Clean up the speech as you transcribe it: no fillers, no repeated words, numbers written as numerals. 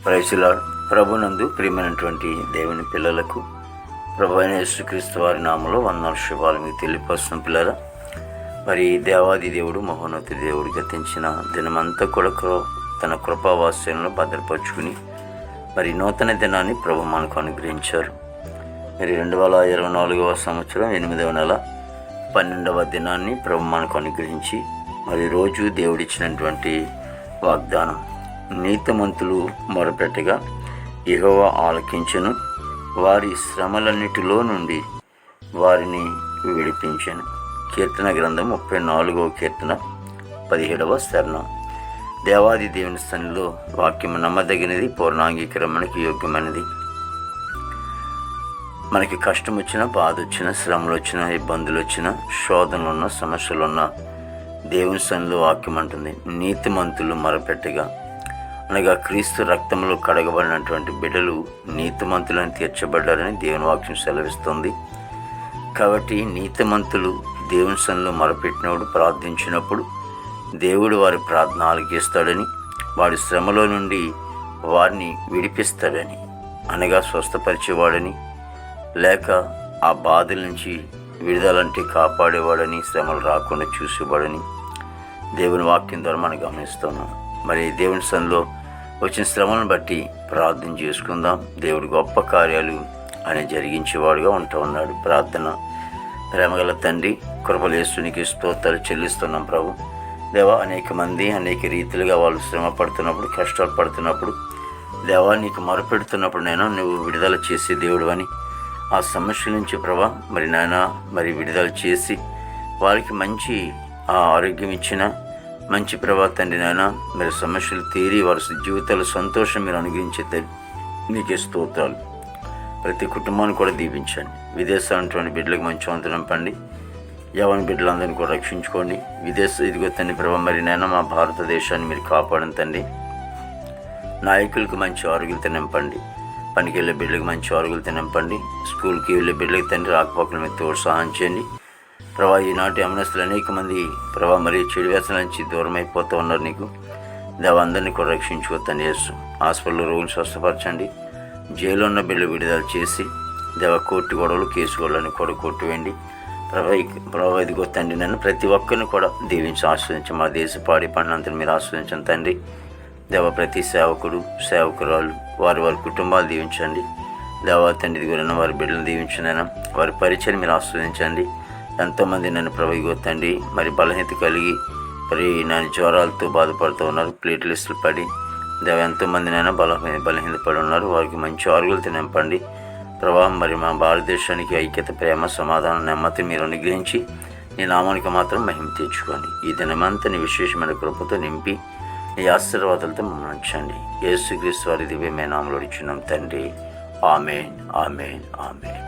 Praise the lord. ప్రభునందు ప్రియమైనటువంటి దేవుని పిల్లలకు ప్రభు అయిన యేసుక్రీస్తు వారి నామములో వందనాలు శుభాలు మీకు తెలియపరుస్తున్న పిల్లరా. మరి దేవాది దేవుడు మహోన్నత దేవుడు గతించిన దినమంతా కూడా తన కృపావాస్యంలో భద్రపరుచుకుని మరి నూతన దినాన్ని ప్రభు మనకు అనుగ్రహించారు. మరి 2024వ సంవత్సరం 8వ నెల 12వ దినాన్ని ప్రభు మనకు అనుగ్రహించి మరి రోజు దేవుడిచ్చినటువంటి వాగ్దానం, నీతిమంతులు మొరపెట్టగా యెహోవా ఆలకించెను, వారి శ్రమలన్నిటిలో నుండి వారిని విడిపించెను. కీర్తన గ్రంథం 34వ కీర్తన 17వ శరణం. దేవాది దేవుని స్థానంలో వాక్యం నమ్మదగినది, పూర్ణాంగీకరణకి యోగ్యమైనది. మనకి కష్టం వచ్చినా, బాధ వచ్చినా, శ్రమలు వచ్చినా, ఇబ్బందులు వచ్చినా, శోధనలు ఉన్నా, సమస్యలు ఉన్నా దేవుని సన్నిధిలో వాక్యం అంటుంది, నీతిమంతులు మొరపెట్టగా, అనగా క్రీస్తు రక్తంలో కడగబడినటువంటి బిడ్డలు నీతిమంతులను తీర్చబడ్డారని దేవుని వాక్యం సెలవిస్తుంది. కాబట్టి నీతిమంతులు దేవుని సన్నిధిలో మొరపెట్టినప్పుడు, ప్రార్థించినప్పుడు దేవుడు వారి ప్రార్థన ఆలకిస్తాడని, వారి శ్రమలో నుండి వారిని విడిపిస్తాడని, అనగా స్వస్థపరిచేవాడని, లేక ఆ బాధల నుంచి విడుదలంటే కాపాడేవాడని, శ్రమలు రాకుండా చూసేవాడని దేవుని వాక్యం ద్వారా మనం గమనిస్తున్నాం. మరి దేవుని సన్నిధిలో వచ్చిన శ్రమలను బట్టి ప్రార్థన చేసుకుందాం. దేవుడు గొప్ప కార్యాలు ఆయన జరిగించేవాడుగా ఉంటూ ఉన్నాడు. ప్రార్థన. ప్రేమగల తండ్రి, కృపలేసునికి స్తోత్రాలు చెల్లిస్తున్నాం ప్రభు. దేవా, అనేక మంది అనేక రీతిలుగా వాళ్ళు శ్రమ పడుతున్నప్పుడు, కష్టాలు పడుతున్నప్పుడు, దేవా నీకు మొరపెడుతున్నప్పుడు నైనా నువ్వు విడుదల చేసే దేవుడు అని, ఆ సమస్యల నుంచి ప్రభా మరి నాయన మరి విడుదల చేసి వారికి మంచి ఆరోగ్యం ఇచ్చిన మంచి ప్రభా తండ్రి నాయన, మరి సమస్యలు తీరి వారి జీవితాల సంతోషం మీరు అనుగ్రహించే నీకే స్తోత్రాలు. ప్రతి కుటుంబాన్ని కూడా దీవించండి. విదేశాలటువంటి బిడ్డలకు మంచి వంతు నింపండి. యవ్వన బిడ్డలందరినీ కూడా రక్షించుకోండి. ఇదిగో తండ్రి ప్రభా మరి నాయన మా భారతదేశాన్ని మీరు కాపాడండి తండ్రి. నాయకులకు మంచి ఆరోగ్యత నింపండి. పనికి వెళ్ళే బిడ్డలకు మంచి ఆరోగ్యత నింపండి. స్కూల్కి వెళ్ళే బిడ్డలకు తండ్రి రాకపోకల మీద తోడు సహాయం చేయండి ప్రభా. ఈనాటి యవనస్తులు అనేక మంది ప్రభా మరి చెడు వ్యసనాల నుంచి దూరం అయిపోతూ ఉన్నారు. నీకు దేవ అందరినీ కూడా రక్షించుకోతండి. యేసు హాస్పిటల్లో రోగులు స్వస్థపరచండి. జైల్లో ఉన్న బిడ్డలు విడుదల చేసి దేవ కోర్టు గొడవలు, కేసు గొడవలను కూడా కొట్టివేయండి ప్రభా. ఇదిగో తండ్రి నన్ను ప్రతి ఒక్కరిని కూడా దీవించి ఆస్వాదించండి. మా దేశ పాడి పంటంతా మీరు ఆస్వాదించండి తండ్రి. దేవ ప్రతి సేవకుడు, సేవకురాలు వారి కుటుంబాలు దీవించండి. దేవా తండ్రి ఇదిగోనైనా వారి బిడ్డలు దీవించనైనా వారి పరిచయం మీరు ఆస్వాదించండి. ఎంతోమంది నన్ను ప్రభు తండ్రి మరి బలహీనత కలిగి మరి నన్ను జ్వరాలతో బాధపడుతూ ఉన్నారు, ప్లేట్లెస్లు పడి దేవ ఎంతోమంది నైనా బలహీనత పడి ఉన్నారు. వారికి మంచి ఆరోగ్యాలతో నింపండి ప్రభావం. మరి మా భారతదేశానికి ఐక్యత, ప్రేమ, సమాధానం, నెమ్మది మీరు అనుగ్రహించి నీ నామానికి మాత్రం మహిమ తెచ్చుకోండి. ఈ దినమంతా నీ విశేషమైన కృపతో నింపి నీ ఆశీర్వాదాలతో మమ్మల్ని ఉంచండి. యేసుక్రీస్తు వారి దివ్యమైన నామములో ఇచ్చున్నాం తండ్రి. ఆమేన్, ఆమేన్, ఆమేన్.